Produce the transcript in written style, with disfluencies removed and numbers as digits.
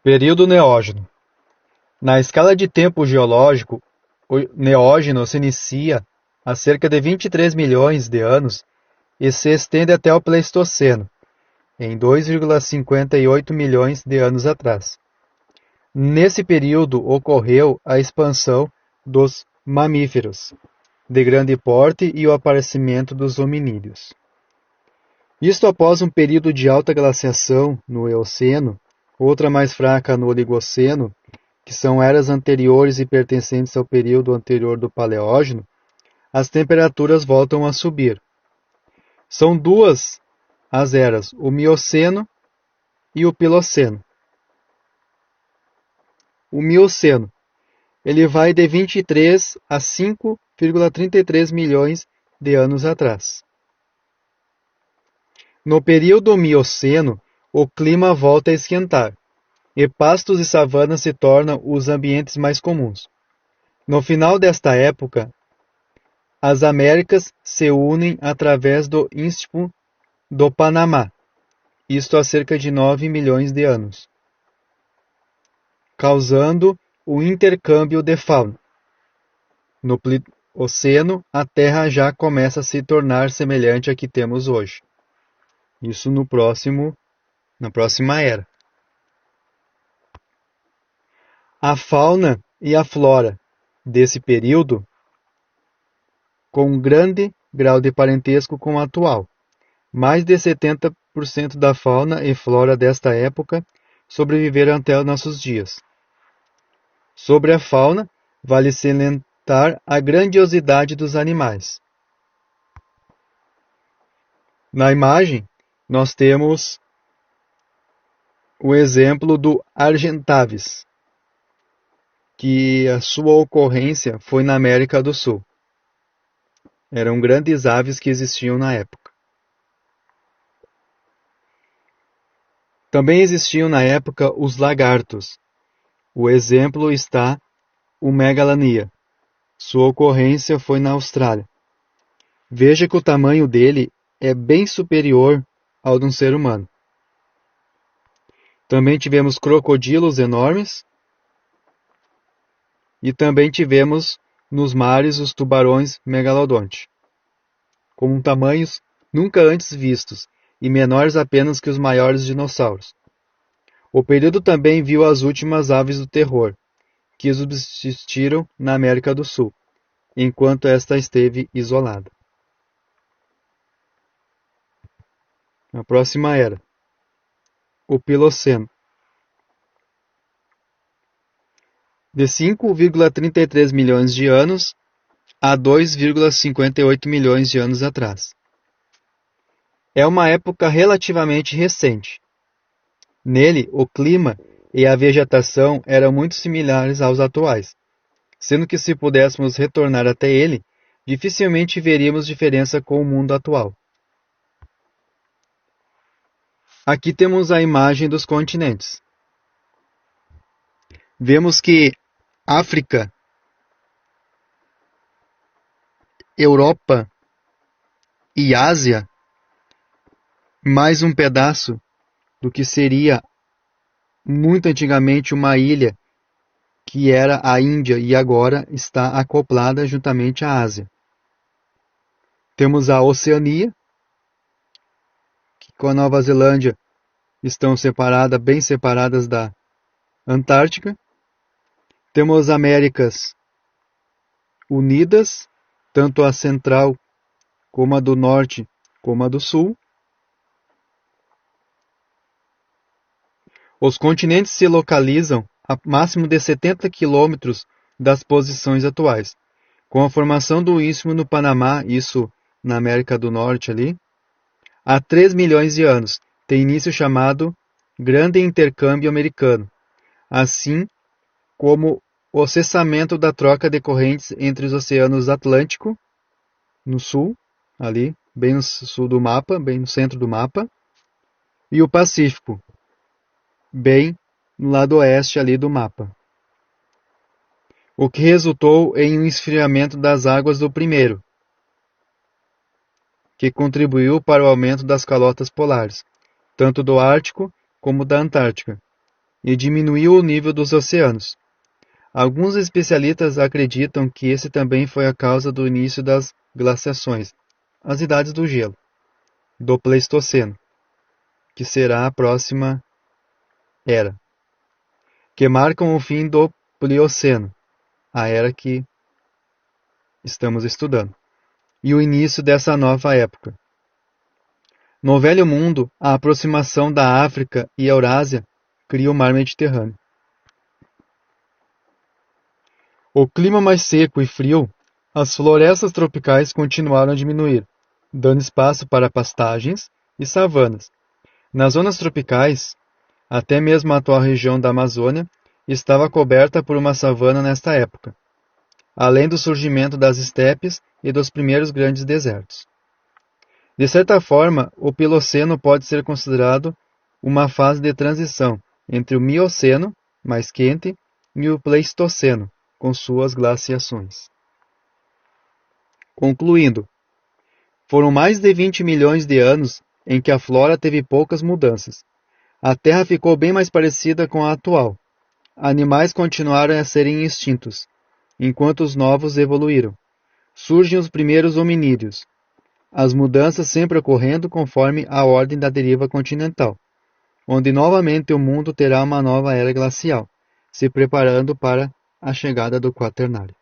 Período Neógeno. Na escala de tempo geológico, o Neógeno se inicia há cerca de 23 milhões de anos e se estende até o Pleistoceno, em 2,58 milhões de anos atrás. Nesse período ocorreu a expansão dos mamíferos de grande porte e o aparecimento dos hominídeos. Isto após um período de alta glaciação no Eoceno, outra mais fraca no Oligoceno, que são eras anteriores e pertencentes ao período anterior do Paleógeno, as temperaturas voltam a subir. São duas as eras, o Mioceno e o Piloceno. O Mioceno, ele vai de 23 a 5,33 milhões de anos atrás. No período Mioceno, o clima volta a esquentar, e pastos e savanas se tornam os ambientes mais comuns. No final desta época, as Américas se unem através do Istmo do Panamá, isto há cerca de 9 milhões de anos, causando o intercâmbio de fauna. No Plioceno, a Terra já começa a se tornar semelhante à que temos hoje. Isso na próxima era. A fauna e a flora desse período com um grande grau de parentesco com a atual. Mais de 70% da fauna e flora desta época sobreviveram até os nossos dias. Sobre a fauna, vale salientar a grandiosidade dos animais. Na imagem, nós temos o exemplo do Argentavis, que a sua ocorrência foi na América do Sul. Eram grandes aves que existiam na época. Também existiam na época os lagartos. O exemplo está o Megalania. Sua ocorrência foi na Austrália. Veja que o tamanho dele é bem superior ao de um ser humano. Também tivemos crocodilos enormes. E também tivemos nos mares os tubarões megalodonte, com tamanhos nunca antes vistos e menores apenas que os maiores dinossauros. O período também viu as últimas aves do terror, que subsistiram na América do Sul, enquanto esta esteve isolada. A próxima era o Piloceno. De 5,33 milhões de anos a 2,58 milhões de anos atrás. É uma época relativamente recente. Nele, o clima e a vegetação eram muito similares aos atuais, sendo que se pudéssemos retornar até ele, dificilmente veríamos diferença com o mundo atual. Aqui temos a imagem dos continentes. Vemos que África, Europa e Ásia, mais um pedaço do que seria muito antigamente uma ilha, que era a Índia e agora está acoplada juntamente à Ásia. Temos a Oceania, que com a Nova Zelândia estão bem separadas da Antártica. Temos Américas unidas, tanto a central como a do norte como a do sul. Os continentes se localizam a máximo de 70 quilômetros das posições atuais. Com a formação do Istmo no Panamá, isso na América do Norte ali, há 3 milhões de anos, tem início o chamado Grande Intercâmbio Americano, assim como o cessamento da troca de correntes entre os oceanos Atlântico, no sul, ali, bem no sul do mapa, bem no centro do mapa, e o Pacífico, bem no lado oeste ali do mapa. O que resultou em um esfriamento das águas do primeiro, que contribuiu para o aumento das calotas polares, tanto do Ártico como da Antártica, e diminuiu o nível dos oceanos. Alguns especialistas acreditam que esse também foi a causa do início das glaciações, as idades do gelo, do Pleistoceno, que será a próxima era, que marcam o fim do Plioceno, a era que estamos estudando, e o início dessa nova época. No Velho Mundo, a aproximação da África e Eurásia cria o mar Mediterrâneo. O clima mais seco e frio, as florestas tropicais continuaram a diminuir, dando espaço para pastagens e savanas. Nas zonas tropicais, até mesmo a atual região da Amazônia estava coberta por uma savana nesta época, além do surgimento das estepes e dos primeiros grandes desertos. De certa forma, o Piloceno pode ser considerado uma fase de transição entre o Mioceno, mais quente, e o Pleistoceno, com suas glaciações. Concluindo, foram mais de 20 milhões de anos em que a flora teve poucas mudanças. A Terra ficou bem mais parecida com a atual. Animais continuaram a serem extintos, enquanto os novos evoluíram. Surgem os primeiros hominídeos, as mudanças sempre ocorrendo conforme a ordem da deriva continental, onde novamente o mundo terá uma nova era glacial, se preparando para a chegada do Quaternário.